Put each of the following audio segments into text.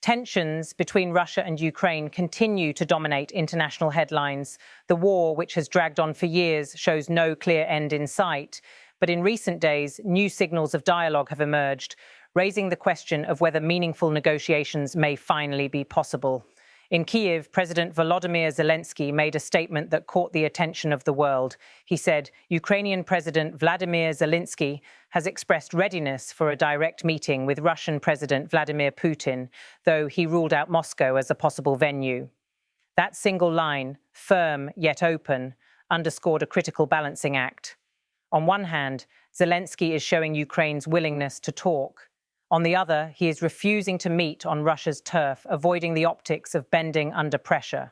Tensions between Russia and Ukraine continue to dominate international headlines. The war, which has dragged on for years, shows no clear end in sight. But in recent days, new signals of dialogue have emerged, raising the question of whether meaningful negotiations may finally be possible. In Kyiv, President Volodymyr Zelensky made a statement that caught the attention of the world. He said, Ukrainian President Vladimir Zelensky has expressed readiness for a direct meeting with Russian President Vladimir Putin, though he ruled out Moscow as a possible venue. That single line, firm yet open, underscored a critical balancing act. On one hand, Zelensky is showing Ukraine's willingness to talk. On the other, he is refusing to meet on Russia's turf, avoiding the optics of bending under pressure.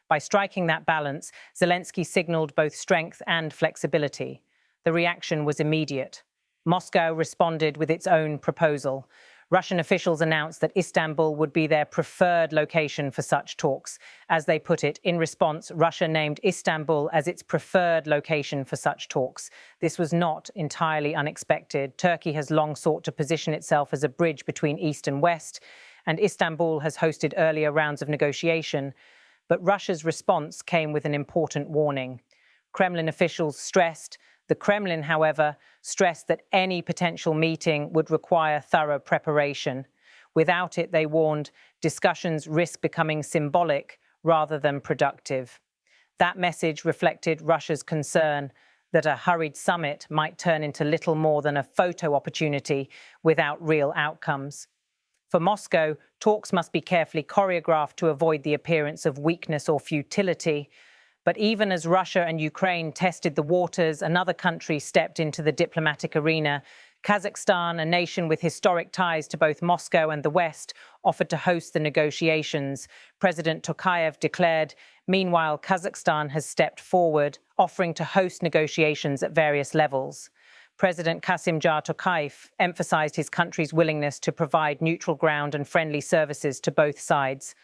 By striking that balance, Zelensky signaled both strength and flexibility. The reaction was immediate. Moscow responded with its own proposal. Russian officials announced that Istanbul would be their preferred location for such talks. As they put it, in response, Russia named Istanbul as its preferred location for such talks. This was not entirely unexpected. Turkey has long sought to position itself as a bridge between East and West, and Istanbul has hosted earlier rounds of negotiation. But Russia's response came with an important warning. Kremlin officials stressed. The Kremlin, however, stressed that any potential meeting would require thorough preparation. Without it, they warned, discussions risk becoming symbolic rather than productive. That message reflected Russia's concern that a hurried summit might turn into little more than a photo opportunity without real outcomes. For Moscow, talks must be carefully choreographed to avoid the appearance of weakness or futility. But even as Russia and Ukraine tested the waters, another country stepped into the diplomatic arena. Kazakhstan, a nation with historic ties to both Moscow and the West, offered to host the negotiations. President Tokayev declared, meanwhile, Kazakhstan has stepped forward, offering to host negotiations at various levels. President Kassym-Jomart Tokayev emphasized his country's willingness to provide neutral ground and friendly services to both sides.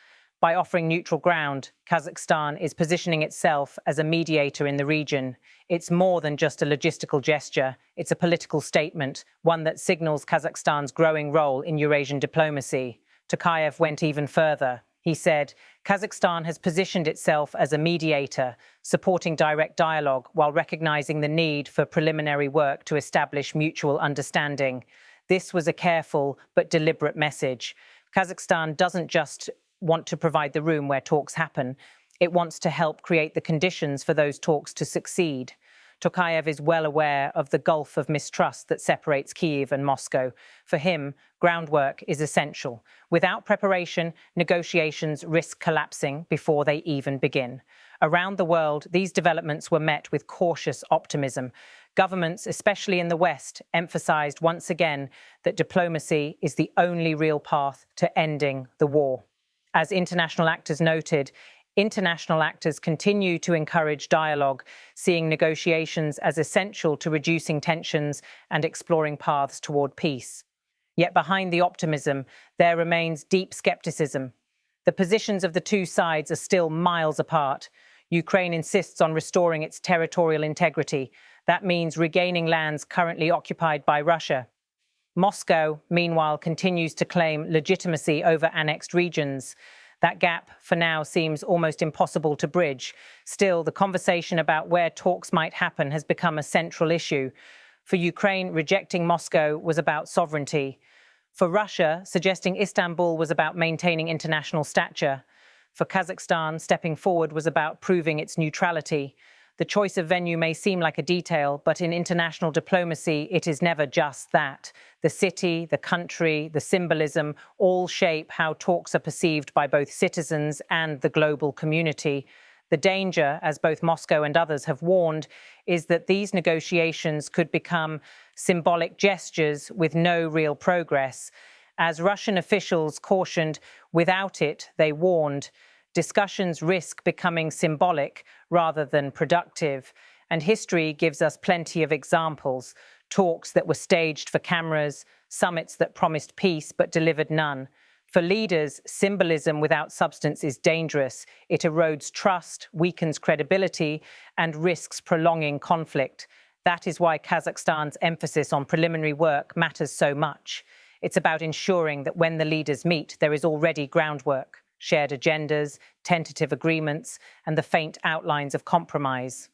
By offering neutral ground, Kazakhstan is positioning itself as a mediator in the region. It's more than just a logistical gesture. It's a political statement, one that signals Kazakhstan's growing role in Eurasian diplomacy. Tokayev went even further. He said, Kazakhstan has positioned itself as a mediator, supporting direct dialogue while recognizing the need for preliminary work to establish mutual understanding. This was a careful but deliberate message. Kazakhstan doesn't just want to provide the room where talks happen. It wants to help create the conditions for those talks to succeed. Tokayev is well aware of the gulf of mistrust that separates Kyiv and Moscow. For him, groundwork is essential. Without preparation, negotiations risk collapsing before they even begin. Around the world, these developments were met with cautious optimism. Governments, especially in the West, emphasized once again that diplomacy is the only real path to ending the war. As international actors noted, international actors continue to encourage dialogue, seeing negotiations as essential to reducing tensions and exploring paths toward peace. Yet behind the optimism, there remains deep skepticism. The positions of the two sides are still miles apart. Ukraine insists on restoring its territorial integrity. That means regaining lands currently occupied by Russia. Moscow, meanwhile, continues to claim legitimacy over annexed regions. That gap, for now, seems almost impossible to bridge. Still, the conversation about where talks might happen has become a central issue. For Ukraine, rejecting Moscow was about sovereignty. For Russia, suggesting Istanbul was about maintaining international stature. For Kazakhstan, stepping forward was about proving its neutrality. The choice of venue may seem like a detail, but in international diplomacy, it is never just that. The city, the country, the symbolism all shape how talks are perceived by both citizens and the global community. The danger, as both Moscow and others have warned, is that these negotiations could become symbolic gestures with no real progress. As Russian officials cautioned, without it, they warned, discussions risk becoming symbolic rather than productive. And history gives us plenty of examples. Talks that were staged for cameras, summits that promised peace but delivered none. For leaders, symbolism without substance is dangerous. It erodes trust, weakens credibility, and risks prolonging conflict. That is why Kazakhstan's emphasis on preliminary work matters so much. It's about ensuring that when the leaders meet, there is already groundwork, shared agendas, tentative agreements, and the faint outlines of compromise.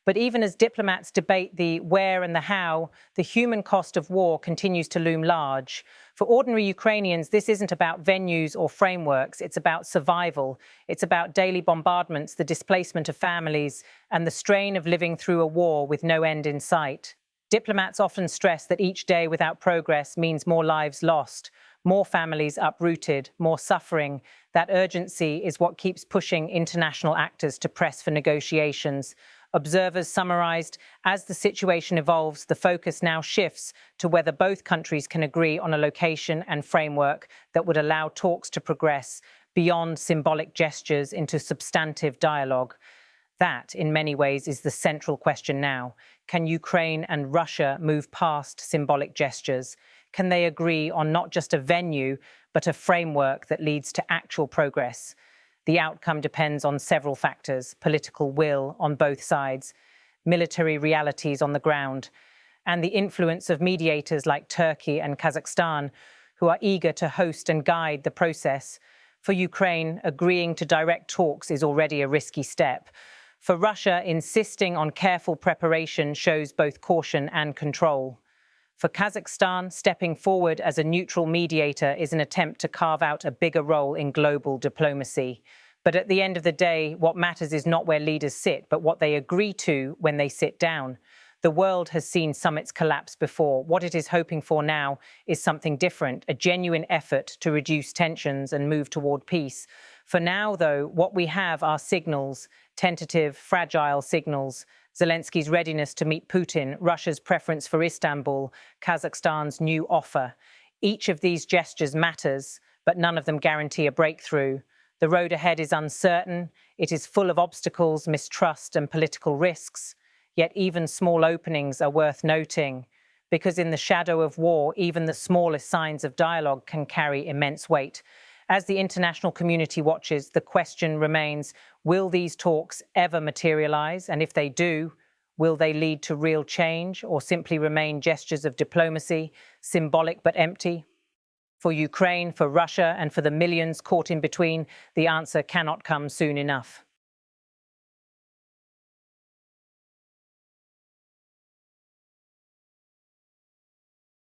But even as diplomats debate the where and the how, the human cost of war continues to loom large. For ordinary Ukrainians, this isn't about venues or frameworks. It's about survival. It's about daily bombardments, the displacement of families, and the strain of living through a war with no end in sight. Diplomats often stress that each day without progress means more lives lost, more families uprooted, more suffering. That urgency is what keeps pushing international actors to press for negotiations. Observers summarized, as the situation evolves, the focus now shifts to whether both countries can agree on a location and framework that would allow talks to progress beyond symbolic gestures into substantive dialogue. That, in many ways, is the central question now. Can Ukraine and Russia move past symbolic gestures? Can they agree on not just a venue, but a framework that leads to actual progress? The outcome depends on several factors: political will on both sides, military realities on the ground, and the influence of mediators like Turkey and Kazakhstan, who are eager to host and guide the process. For Ukraine, agreeing to direct talks is already a risky step. For Russia, insisting on careful preparation shows both caution and control. For Kazakhstan, stepping forward as a neutral mediator is an attempt to carve out a bigger role in global diplomacy. But at the end of the day, what matters is not where leaders sit, but what they agree to when they sit down. The world has seen summits collapse before. What it is hoping for now is something different, a genuine effort to reduce tensions and move toward peace. For now, though, what we have are signals, tentative, fragile signals. Zelensky's readiness to meet Putin, Russia's preference for Istanbul, Kazakhstan's new offer. Each of these gestures matters, but none of them guarantee a breakthrough. The road ahead is uncertain. It is full of obstacles, mistrust, and political risks. Yet even small openings are worth noting, because in the shadow of war, even the smallest signs of dialogue can carry immense weight. As the international community watches, the question remains, will these talks ever materialize? And if they do, will they lead to real change or simply remain gestures of diplomacy, symbolic but empty? For Ukraine, for Russia, and for the millions caught in between, the answer cannot come soon enough.